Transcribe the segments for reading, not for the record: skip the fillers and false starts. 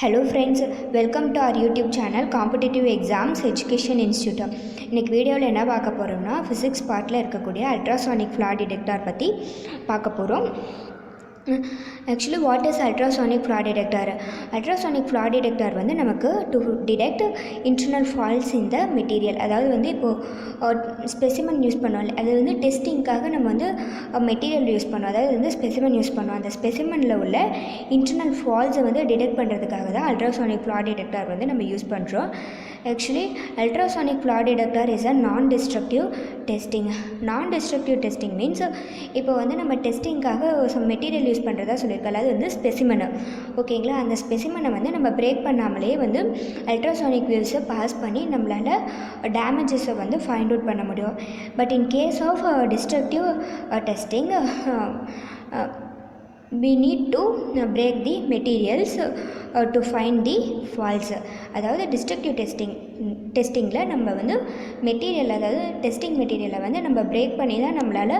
Hello friends, welcome to our YouTube channel Competitive Exams Education Institute. இன்னைக்கு வீடியோவில் என்ன பார்க்க போகிறோம்னா ஃபிசிக்ஸ் பார்ட்டில் இருக்கக்கூடிய அல்ட்ராசானிக் ஃப்ளா டிடெக்டார் பற்றி பார்க்க போகிறோம். Actually what is ultrasonic flaw detector? Ultrasonic flaw detector வந்து நமக்கு to detect internal flaws in the material. அதாவது வந்து இப்போது ஸ்பெசிமன் யூஸ் பண்ணுவோம், அது வந்து டெஸ்டிங்காக நம்ம வந்து மெட்டீரியல் யூஸ் பண்ணுவோம், அதாவது வந்து ஸ்பெசிமன் யூஸ் பண்ணுவோம். அந்த ஸ்பெசிமனில் உள்ள இன்டர்னல் ஃபால்ஸை வந்து டிடெக்ட் பண்ணுறதுக்காக தான் அல்ட்ராசானிக் ஃப்ளா டிடெக்டார் வந்து நம்ம யூஸ் பண்ணுறோம். Actually ultrasonic flaw detector is a non-destructive testing. Non-destructive testing means இப்போ வந்து நம்ம டெஸ்டிங்காக மெட்டீரியல் யூஸ் பண்ணுறதா சொல்லியிருக்கோம், அது வந்து ஸ்பெசிமனு. ஓகேங்களா, அந்த ஸ்பெசிமனை வந்து நம்ம பிரேக் பண்ணாமலே வந்து அல்ட்ராசானிக் வேவ்ஸை பாஸ் பண்ணி நம்மளால் டேமேஜஸை வந்து ஃபைண்ட் அவுட் பண்ண முடியும். But in case of destructive testing we need to break the materials to find the faults. அதாவது டிஸ்ட்ரக்டிவ் டெஸ்டிங்கில் நம்ம வந்து மெட்டீரியல், அதாவது டெஸ்டிங் மெட்டீரியலை வந்து நம்ம பிரேக் பண்ணி தான் நம்மளால்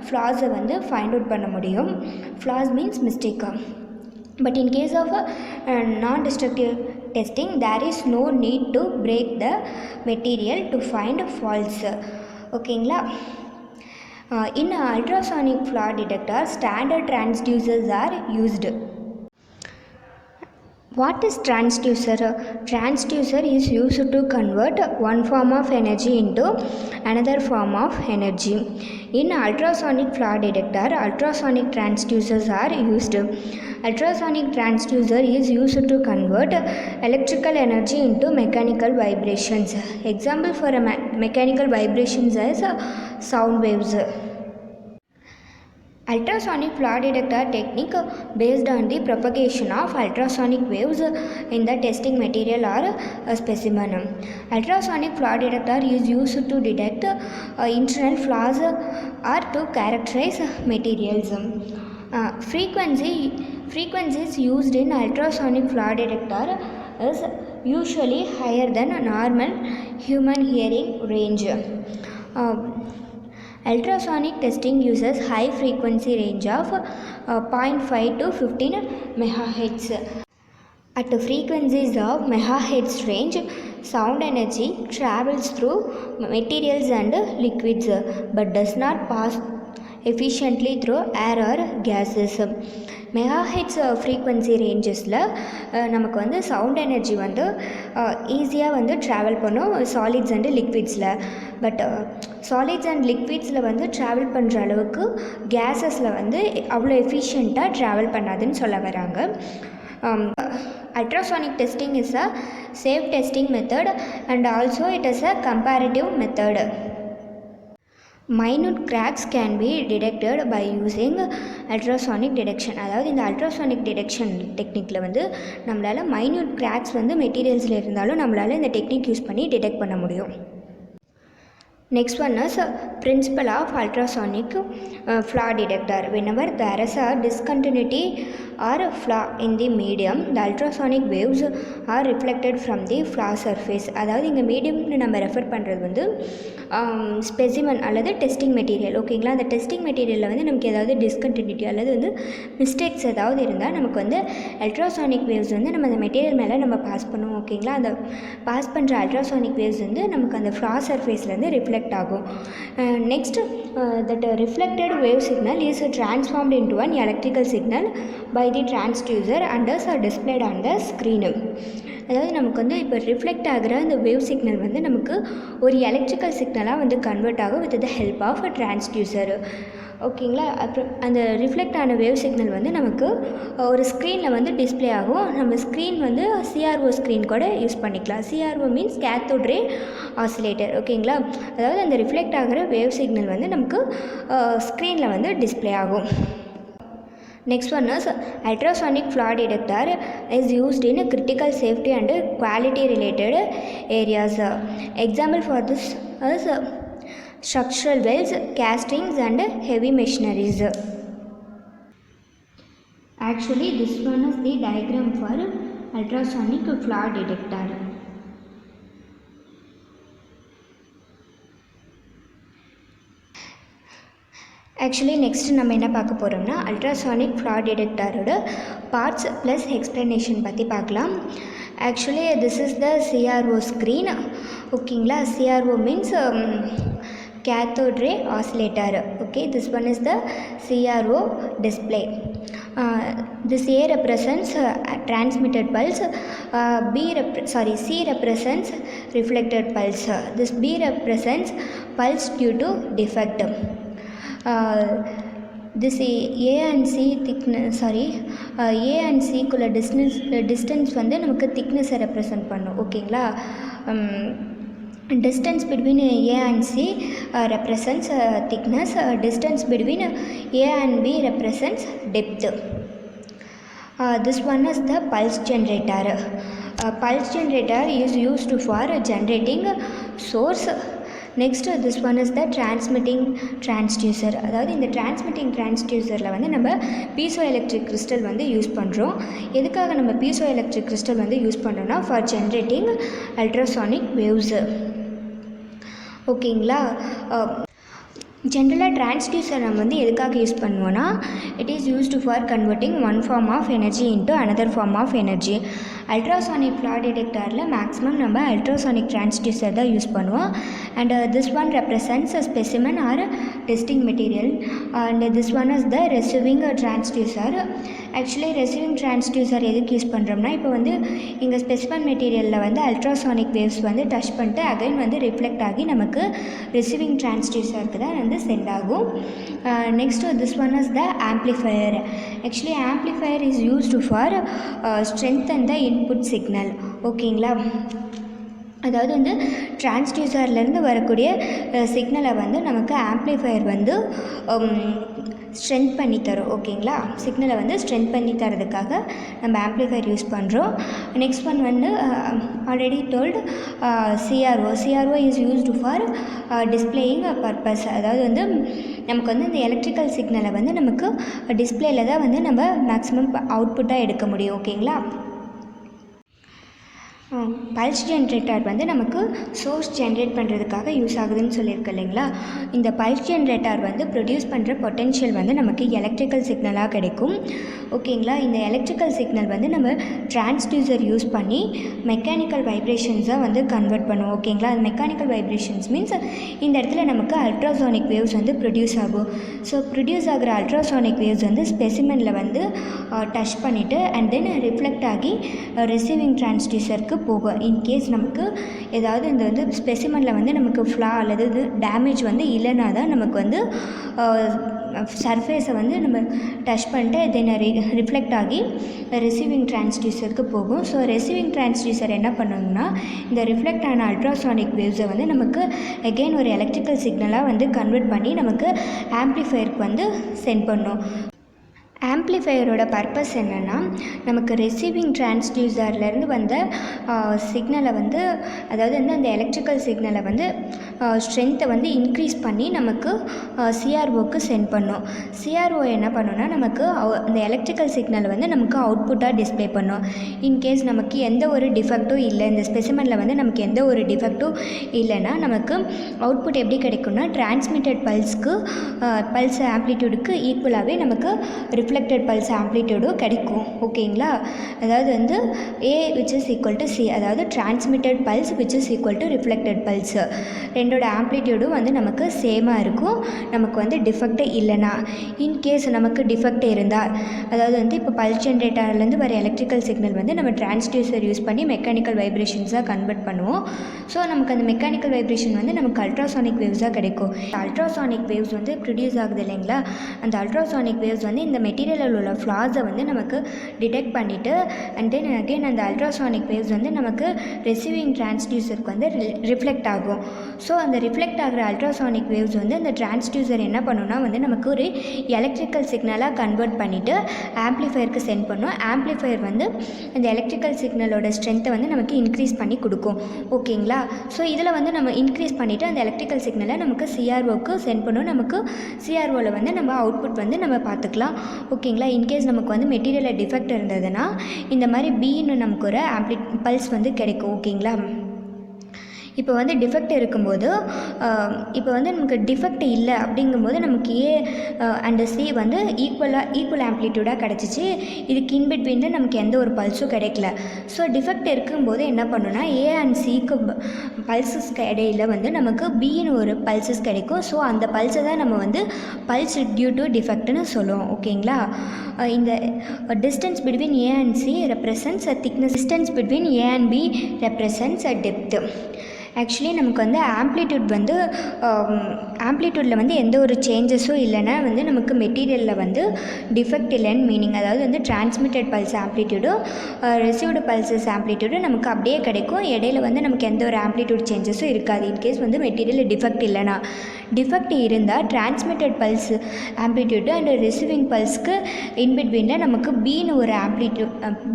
ஃப்ளாஸை வந்து ஃபைண்ட் அவுட் பண்ண முடியும். Flaws means mistake. But in case of non-destructive testing, there is no need to break the material to find faults. ஓகேங்களா. In ultrasonic flaw detector, standard transducers are used. What is transducer? Transducer is used to convert one form of energy into another form of energy. In ultrasonic flaw detector, ultrasonic transducers are used. Ultrasonic transducer is used to convert electrical energy into mechanical vibrations. Example for a mechanical vibrations is sound waves. Ultrasonic flaw detector technique based on the propagation of ultrasonic waves in the testing material or specimen. Ultrasonic flaw detector is used to detect internal flaws or to characterize materials. Frequencies used in ultrasonic flaw detector is usually higher than a normal human hearing range. Ultrasonic testing uses high frequency range of 0.5 to 15 MHz. At frequencies of megahertz range, sound energy travels through materials and liquids but does not pass efficiently through air or gases. Megahertz frequency ரேஞ்சஸில் நமக்கு வந்து sound energy வந்து ஈஸியாக வந்து travel பண்ணும் solids and லிக்விட்ஸில். But solids and லிக்விட்ஸில் வந்து ட்ராவல் பண்ணுற அளவுக்கு கேஸஸில் வந்து அவ்வளோ எஃபிஷியண்ட்டாக ட்ராவல் பண்ணாதுன்னு சொல்ல வராங்க. Ultrasonic testing is a safe testing method and also it is a comparative method. Minute cracks can be detected by using ultrasonic detection. அதாவது இந்த அல்ட்ராசானிக் டிடெக்ஷன் டெக்னிக்கில் வந்து நம்மளால் மைன்யூட் கிராக்ஸ் வந்து மெட்டீரியல்ஸில் இருந்தாலும் நம்மளால் இந்த டெக்னிக் யூஸ் பண்ணி டிடெக்ட் பண்ண முடியும். Next one is principle of ultrasonic flaw detector. Whenever there is a discontinuity or a flaw in the medium, the ultrasonic waves are reflected from the flaw surface. அதாவது இங்கே மீடியம்னு நம்ம refer பண்ணுறது வந்து specimen அல்லது testing material. ஓகேங்களா, அந்த testing மெட்டீரியலில் வந்து நமக்கு ஏதாவது டிஸ்கண்டினியூட்டி அல்லது வந்து மிஸ்டேக்ஸ் ஏதாவது இருந்தால் நமக்கு வந்து அல்ட்ராசானிக் வேவ்ஸ் வந்து நம்ம அந்த மெட்டீரியல் மேலே நம்ம பாஸ் பண்ணுவோம். ஓகேங்களா, அந்த பாஸ் பண்ணுற அல்ட்ராசானிக் வேவ்ஸ் வந்து நமக்கு அந்த ஃப்ளா சர்ஃபேஸ்லேருந்து ரிஃப்ளெக்ட் ஆகும். Next that reflected wave signal is transformed into an electrical signal by the transducer and is displayed on the screen. அதாவது நமக்கு வந்து இப்போ ரிஃப்ளெக்ட் ஆகிற அந்த வேவ் சிக்னல் வந்து நமக்கு ஒரு எலக்ட்ரிக்கல் சிக்னலாக வந்து கன்வெர்ட் ஆகும் with the help of transducer. ஓகேங்களா, அப்புறம் அந்த ரிஃப்ளெக்ட் ஆன வேவ் சிக்னல் வந்து நமக்கு ஒரு ஸ்க்ரீனில் வந்து டிஸ்பிளே ஆகும். நம்ம ஸ்க்ரீன் வந்து சிஆர்ஓ ஸ்க்ரீன் கூட யூஸ் பண்ணிக்கலாம். CRO means cathode ray oscillator. ஓகேங்களா, அதாவது அந்த ரிஃப்ளெக்ட் ஆகிற வேவ் சிக்னல் வந்து நமக்கு ஸ்க்ரீனில் வந்து டிஸ்பிளே ஆகும். Next one is ultrasonic flaw detector is used in critical safety and quality related areas. Example for this is structural wells, castings and heavy machineries. Actually this one is the diagram for ultrasonic flaw detector. Actually next நம்ம என்ன பார்க்க போகிறோம்னா ultrasonic flat டிடெக்டரோட parts plus explanation பற்றி பார்க்கலாம். Actually this is the CRO screen. ஓகேங்களா, CRO means cathode ray oscillator. Okay, this one is the CRO display. This A represents transmitted pulse, C represents reflected pulse. This B represents pulse due to defect. This A and C thickness, A and C குள்ள distance வந்து நமக்கு thickness represent பண்ணும். ஓகேங்களா, distance between A and C represents thickness. Distance between A and B represents depth. This one is the pulse generator. Pulse generator is used for generating source. Next, this one is the transmitting transducer. அதாவது இந்த transmitting transducerல வந்து நம்ம piezo electric crystal வந்து use பண்ணுறோம். எதுக்காக நம்ம piezo electric crystal வந்து யூஸ் பண்ணுறோன்னா ஃபார் ஜென்ரேட்டிங் அல்ட்ராசானிக் வேவ்ஸ். ஓகேங்களா, ஜென்ரலாக டிரான்ஸ்டியூசர் நம்ம வந்து எதுக்காக யூஸ் பண்ணுவோன்னா it is used for converting one form of energy into another form of energy. Ultrasonic flat டிடெக்டரில் மேக்ஸிமம் நம்ம அல்ட்ராசானிக் டிரான்ஸ்டியூசர் தான் யூஸ் பண்ணுவோம். And this one represents specimen or testing material. And this one is the receiving transducer. Actually ரெசிவிங் transducer எதுக்கு use பண்ணுறோம்னா இப்போ வந்து இங்கே specimen மெட்டீரியலில் வந்து அல்ட்ராசானிக் வேவ்ஸ் வந்து டச் பண்ணிட்டு அகைன் வந்து ரிஃப்ளெக்ட் ஆகி நமக்கு ரெசிவிங் டிரான்ஸ்டியூசருக்கு தான் வந்து சென்ட் ஆகும். Next this one is the amplifier. Actually amplifier is used for strengthen the input signal. ஓகேங்களா, அதாவது வந்து டிரான்ஸ்டியூசர்லேருந்து வரக்கூடிய சிக்னலை வந்து நமக்கு ஆம்ப்ளிஃபையர் வந்து ஸ்ட்ரென்த் பண்ணி தரும். ஓகேங்களா, சிக்னலை வந்து ஸ்ட்ரென்த் பண்ணி தரதுக்காக நம்ம ஆம்ப்ளிஃபையர் யூஸ் பண்ணுறோம். நெக்ஸ்ட் ஒன் வந்து already told CRO is used for displaying purpose. அதாவது வந்து நமக்கு வந்து இந்த எலக்ட்ரிக்கல் சிக்னலை வந்து நமக்கு டிஸ்பிளேயில் தான் வந்து நம்ம மேக்ஸிமம் அவுட்புட்டாக எடுக்க முடியும். ஓகேங்களா, பல்ஸ் ஜென்ரேட்டர் வந்து நமக்கு சோர்ஸ் ஜென்ரேட் பண்ணுறதுக்காக யூஸ் ஆகுதுன்னு சொல்லியிருக்கு இல்லைங்களா. இந்த பல்ஸ் ஜென்ரேட்டர் வந்து ப்ரொடியூஸ் பண்ணுற பொட்டென்ஷியல் வந்து நமக்கு எலக்ட்ரிக்கல் சிக்னலாக கிடைக்கும். ஓகேங்களா, இந்த எலக்ட்ரிக்கல் சிக்னல் வந்து நம்ம டிரான்ஸ்டியூசர் யூஸ் பண்ணி மெக்கானிக்கல் வைப்ரேஷன்ஸாக வந்து கன்வெர்ட் பண்ணுவோம். ஓகேங்களா, அது மெக்கானிக்கல் வைப்ரேஷன்ஸ் மீன்ஸ் இந்த இடத்துல நமக்கு அல்ட்ராசானிக் வேவ்ஸ் வந்து ப்ரொடியூஸ் ஆகும். ஸோ ப்ரொடியூஸ் ஆகிற அல்ட்ராசானிக் வேவ்ஸ் வந்து ஸ்பெசிமெனில் வந்து டச் பண்ணிவிட்டு அண்ட் தென் ரிஃப்ளெக்ட் ஆகி ரிசீவிங் டிரான்ஸ்டியூசருக்கு போகும். இன்கேஸ் நமக்கு ஏதாவது இந்த வந்து ஸ்பெசிமனில் வந்து நமக்கு ஃப்ளா அல்லது இது டேமேஜ் வந்து இல்லைனா தான் நமக்கு வந்து சர்ஃபேஸை வந்து நம்ம டச் பண்ணிட்டு தென் ரிஃப்ளெக்ட் ஆகி ரிசீவிங் டிரான்ஸ்டியூசருக்கு போகும். ஸோ ரிசீவிங் டிரான்ஸ்டியூசர் என்ன பண்ணுங்கன்னா இந்த ரிஃப்ளெக்ட் ஆன அல்ட்ராசானிக் வேவ்ஸை வந்து நமக்கு அகெயின் ஒரு எலக்ட்ரிக்கல் சிக்னலாக வந்து கன்வெர்ட் பண்ணி நமக்கு ஆம்ப்ளிஃபையருக்கு வந்து சென்ட் பண்ணும். ஆம்ப்ளிஃபையரோட பர்பஸ் என்னென்னா நமக்கு ரிசீவிங் டிரான்ஸ்டியூசர்லேருந்து வந்த சிக்னலை வந்து அதாவது வந்து அந்த எலக்ட்ரிக்கல் சிக்னலை வந்து ஸ்ட்ரென்த்தை வந்து இன்க்ரீஸ் பண்ணி நமக்கு CROக்கு சென்ட் பண்ணும். CRO என்ன பண்ணுன்னா நமக்கு அந்த எலக்ட்ரிக்கல் சிக்னலை வந்து நமக்கு அவுட்புட்டாக டிஸ்பிளே பண்ணும். இன்கேஸ் நமக்கு எந்த ஒரு டிஃபெக்ட்டும் இல்லை, இந்த ஸ்பெசிமனில் வந்து நமக்கு எந்த ஒரு டிஃபெக்ட்டும் இல்லைன்னா நமக்கு அவுட்புட் எப்படி கிடைக்கும்னா டிரான்ஸ்மிட்டட் பல்ஸ் ஆம்ப்ளிடியூடுக்கு ஈக்குவலாகவே நமக்கு ரிஃப்ளெக்டட் பல்ஸ் ஆம்ப்ளிடியூடும் கிடைக்கும். ஓகேங்களா, அதாவது வந்து A which is equal to C, அதாவது transmitted pulse which is equal to reflected pulse ரெண்டோட ஆம்ப்ளிடியூடும் வந்து நமக்கு சேமாக இருக்கும். நமக்கு வந்து டிஃபெக்ட் இல்லைனா, இன்கேஸ் நமக்கு டிஃபெக்ட் இருந்தால் அதாவது வந்து இப்போ பல்ஸ் ஜென்ரேட்டர்லேருந்து வர எலக்ட்ரிக்கல் சிக்னல் வந்து நம்ம டிரான்ஸ்டியூசர் யூஸ் பண்ணி மெக்கானிக்கல் வைப்ரேஷன்ஸாக கன்வெர்ட் பண்ணுவோம். ஸோ நமக்கு அந்த மெக்கானிக்கல் வைப்ரேஷன் வந்து நமக்கு அல்ட்ராசானிக் வேவ்ஸாக கிடைக்கும். அல்ட்ராசானிக் வேவ்ஸ் வந்து ப்ரொடியூஸ் ஆகுது இல்லைங்களா, அந்த அல்ட்ராசானிக் வேவ்ஸ் வந்து இந்த மெட்டீரியலில் உள்ள ஃப்ளாஸை வந்து நமக்கு டிடெக்ட் பண்ணிவிட்டு அண்ட் தென் அகெயின் அந்த அல்ட்ராசானிக் வேவ்ஸ் வந்து நமக்கு ரிசீவிங் டிரான்ஸ்டியூசருக்கு வந்து ரிஃப்ளெக்ட் ஆகும். ஸோ அந்த ரிஃப்ளெக்ட் ஆகிற அல்ட்ராசானிக் வேவ்ஸ் வந்து அந்த டிரான்ஸ்டியூசர் என்ன பண்ணுன்னா வந்து நமக்கு ஒரு எலக்ட்ரிக்கல் சிக்னலாக கன்வெர்ட் பண்ணிவிட்டு ஆம்ப்ளிஃபையருக்கு சென்ட் பண்ணும். ஆம்ப்ளிஃபையர் வந்து அந்த எலக்ட்ரிக்கல் சிக்னலோட ஸ்ட்ரென்த்தை வந்து நமக்கு இன்க்ரீஸ் பண்ணி கொடுக்கும். ஓகேங்களா, ஸோ இதில் வந்து நம்ம இன்க்ரீஸ் பண்ணிவிட்டு அந்த எலக்ட்ரிக்கல் சிக்னலை நமக்கு CROக்கு சென்ட் பண்ணும். நமக்கு CROவில் வந்து நம்ம அவுட்புட் வந்து நம்ம பார்த்துக்கலாம். ஓகேங்களா, இன்கேஸ் நமக்கு வந்து மெட்டீரியலில் டிஃபெக்ட் இருந்ததுன்னா இந்த மாதிரி Bன்னு நமக்கு ஒரு பல்ஸ் வந்து கிடைக்கும். ஓகேங்களா, இப்போ வந்து டிஃபெக்ட் இருக்கும்போது இப்போ வந்து நமக்கு டிஃபெக்ட் இல்லை அப்படிங்கும்போது நமக்கு ஏ அண்டு சி வந்து ஈக்குவல் ஆம்ப்ளிடியூடாக கிடச்சிச்சு. இதுக்கு இன்பிட்வீனில் நமக்கு எந்த ஒரு பல்ஸும் கிடைக்கல. ஸோ டிஃபெக்ட் இருக்கும்போது என்ன பண்ணுன்னா ஏ அண்ட் சிக்கு பல்ஸஸ்க்கு இடையில வந்து நமக்கு பின்னு ஒரு பல்ஸஸ் கிடைக்கும். ஸோ அந்த பல்ஸை தான் நம்ம வந்து பல்ஸ் டியூ டு டிஃபெக்ட்னு சொல்லுவோம். ஓகேங்களா? இந்த distance between A and C represents a thickness. Distance between A and B represents a depth. Actually நமக்கு வந்து ஆம்ப்ளிடியூடில் வந்து எந்த ஒரு சேஞ்சஸும் இல்லைன்னா வந்து நமக்கு மெட்டீரியலில் வந்து டிஃபெக்ட் இல்லைன்னு மீனிங். அதாவது வந்து டிரான்ஸ்மிட்டட் பல்ஸ் ஆம்ப்ளிடியூடும் ரிசீவ்டு பல்சஸ் ஆம்ப்ளிடியூடும் நமக்கு அப்படியே கிடைக்கும். இடையில வந்து நமக்கு எந்த ஒரு ஆம்ப்ளிடியூட் சேஞ்சஸும் இருக்காது. இன்கேஸ் வந்து மெட்டீரியலில் டிஃபெக்ட் இல்லைனா. டிஃபெக்ட் இருந்தால் transmitted pulse amplitude and receiving பல்ஸ்க்கு இன்பிட்வீனில் நமக்கு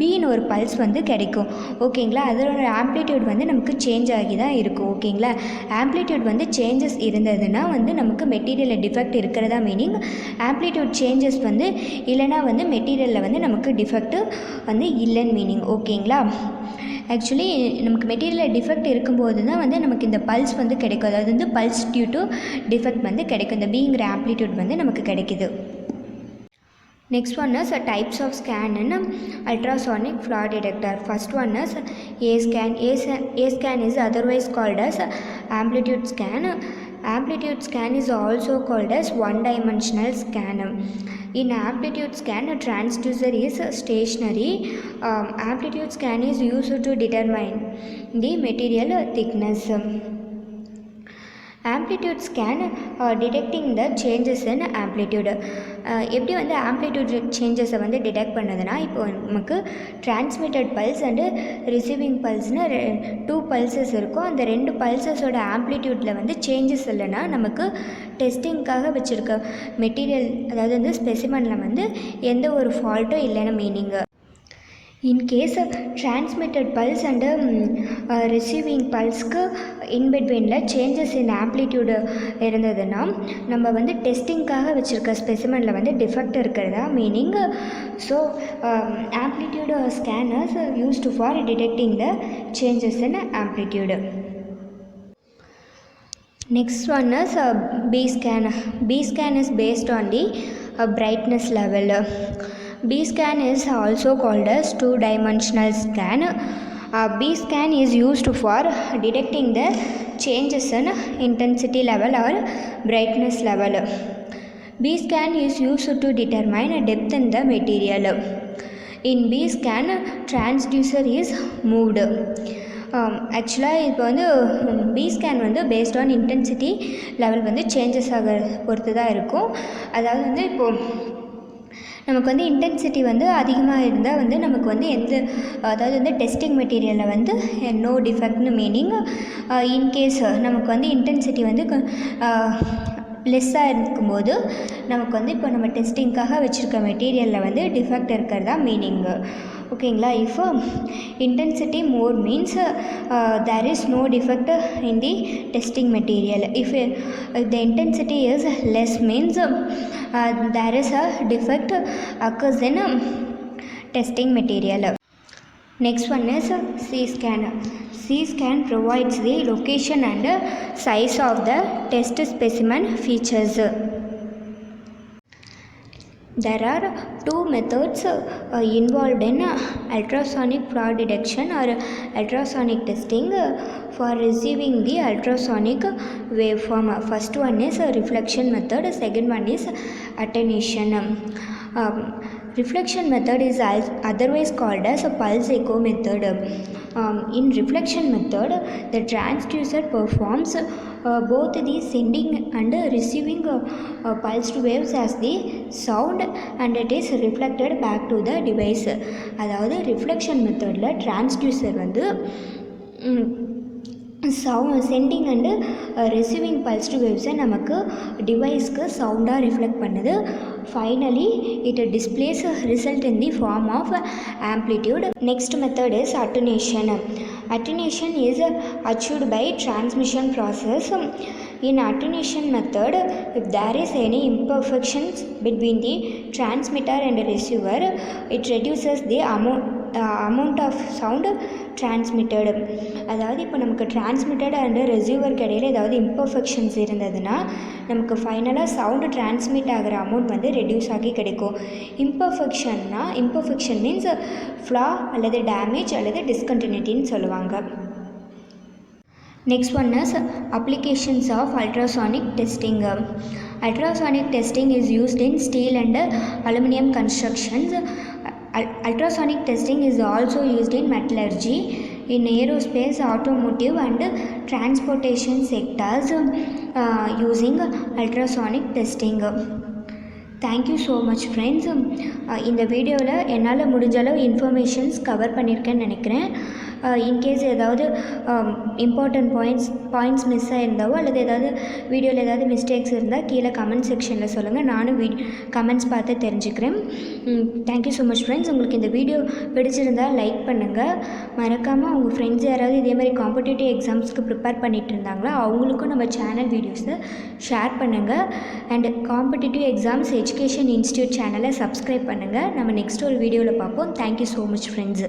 பின்னு ஒரு பல்ஸ் வந்து கிடைக்கும். ஓகேங்களா? அதோட ஆம்ப்ளிடியூட் வந்து நமக்கு சேஞ்ச் ஆகி தான் இருக்கும். ஓகேங்களா? ஆம்ப்ளிடியூட் வந்து சேஞ்சஸ் இருந்ததுன்னா வந்து நமக்கு மெட்டீரியலில் டிஃபெக்ட் இருக்கிறதா மீனிங். ஆம்ப்ளிடியூட் சேஞ்சஸ் வந்து இல்லைனா வந்து மெட்டீரியலில் வந்து நமக்கு டிஃபெக்ட்டு வந்து இல்லைன்னு மீனிங். ஓகேங்களா? ஆக்சுவலி நமக்கு மெட்டீரியலில் டிஃபெக்ட் இருக்கும்போது தான் வந்து நமக்கு இந்த பல்ஸ் வந்து கிடைக்கும். அதாவது வந்து பல்ஸ் டியூ டு டிஃபெக்ட் வந்து கிடைக்கும். இந்த பிங்கிற ஆம்ப்ளிடியூட் வந்து நமக்கு கிடைக்குது. Next one is types of scan in ultrasonic flaw detector. First one is A scan. A scan is otherwise called as amplitude scan. Amplitude scan is also called as one-dimensional scan. In amplitude scan, a transducer is stationary. Amplitude scan is used to determine the material thickness. Amplitude scan detecting the changes in amplitude. எப்படி வந்து amplitude சேஞ்சஸை வந்து detect பண்ணுதுன்னா, இப்போ நமக்கு transmitted pulse and receiving பல்ஸ்னு 2 pulses இருக்கும். அந்த 2 பல்சஸோட ஆம்ப்ளிடியூட்டில் வந்து சேஞ்சஸ் இல்லைன்னா நமக்கு டெஸ்டிங்காக வச்சுருக்க மெட்டீரியல், அதாவது வந்து ஸ்பெசிமனில் வந்து எந்த ஒரு ஃபால்ட்டும் இல்லைன்னு meaning. In case transmitted pulse and receiving பல்ஸ்க்கு இன்பிட்வீனில் சேஞ்சஸ் இன் ஆம்ப்ளிடியூடு இருந்ததுன்னா நம்ம வந்து டெஸ்டிங்காக வச்சுருக்க ஸ்பெசிமனில் வந்து டிஃபெக்ட் இருக்கிறதா meaning. So amplitude scanners used for detecting the changes in amplitude. Next one is B scan. B scan is based on the brightness level. B scan is also called as two-dimensional scan. B scan is used for detecting the changes in intensity level or brightness level. B scan is used to determine depth in the material. In B scan, transducer is moved. ஆக்சுவலாக இப்போ வந்து B scan வந்து based on intensity level வந்து changes ஆக பொறுத்து தான் இருக்கும். அதாவது வந்து இப்போது நமக்கு வந்து இன்டென்சிட்டி வந்து அதிகமாக இருந்தால் வந்து நமக்கு வந்து அதாவது வந்து டெஸ்டிங் மெட்டீரியலில் வந்து நோ டிஃபெக்ட்னு மீனிங். இன்கேஸ் நமக்கு வந்து இன்டென்சிட்டி வந்து லெஸ்ஸாக இருக்கும்போது நமக்கு வந்து இப்போ நம்ம டெஸ்டிங்காக வச்சுருக்க மெட்டீரியலில் வந்து டிஃபெக்ட் இருக்கிறதா மீனிங்கு. ஓகேங்களா? If intensity more means there is no defect in the testing material. If the intensity is less means there is a defect occurs in testing material. Next one is C scan. C scan provides the location and size of the test specimen features. There are 2 methods involved in ultrasonic flaw detection or ultrasonic testing for receiving the ultrasonic waveform. First one is reflection method, second one is attenuation. Reflection method is otherwise called as a pulse echo method. In reflection method, the transducer performs both the sending and receiving pulsed waves as the sound and it is reflected back to the device. அதாவது reflection மெத்தடில் transducer வந்து sending and receiving pulsed வேவ்ஸை நமக்கு டிவைஸ்க்கு சவுண்டாக reflect பண்ணுது. Finally it displays result in the form of amplitude. Next method is attenuation. Attenuation is achieved by transmission process. In attenuation method, if there is any imperfections between the transmitter and receiver, it reduces the amount of sound transmitted. அதாவது இப்போ நமக்கு transmitted and ரிசீவருக்கு இடையில ஏதாவது imperfections இருந்ததுன்னா நமக்கு ஃபைனலாக sound transmit ஆகிற அமௌண்ட் வந்து ரெடியூஸ் ஆகி கிடைக்கும். இம்பர்ஃபெக்ஷன் மீன்ஸ் ஃப்ளா அல்லது டேமேஜ் அல்லது டிஸ்கண்டினியூட்டின்னு சொல்லுவாங்க. Next one is applications of ultrasonic testing. Ultrasonic testing is used in steel and aluminum constructions. Ultrasonic testing is also used in metallurgy, in aerospace, automotive and transportation sectors using ultrasonic testing. Thank you so much friends. இந்த வீடியோவில் என்னால் முடிஞ்ச அளவு informations cover பண்ணியிருக்கேன்னு நினைக்கிறேன். In case ஏதாவது important points miss ஆகிருந்தாவோ அல்லது ஏதாவது வீடியோவில் ஏதாவது மிஸ்டேக்ஸ் இருந்தால் கீழே கமெண்ட் செக்ஷனில் சொல்லுங்கள். நானும் கமெண்ட்ஸ் பார்த்து தெரிஞ்சுக்கிறேன். Thank you so much friends. உங்களுக்கு இந்த வீடியோ பிடிச்சிருந்தால் லைக் பண்ணுங்கள். மறக்காமல் உங்கள் ஃப்ரெண்ட்ஸ் யாராவது இதே மாதிரி காம்படிட்டிவ் எக்ஸாம்ஸ்க்கு ப்ரிப்பேர் பண்ணிகிட்டு இருந்தாங்களா அவங்களுக்கும் நம்ம சேனல் வீடியோஸை ஷேர் பண்ணுங்கள். And competitive exams education institute சேனலை சப்ஸ்கிரைப் பண்ணுங்கள். நம்ம நெக்ஸ்ட் ஒரு வீடியோவில் பார்ப்போம். Thank you so much friends.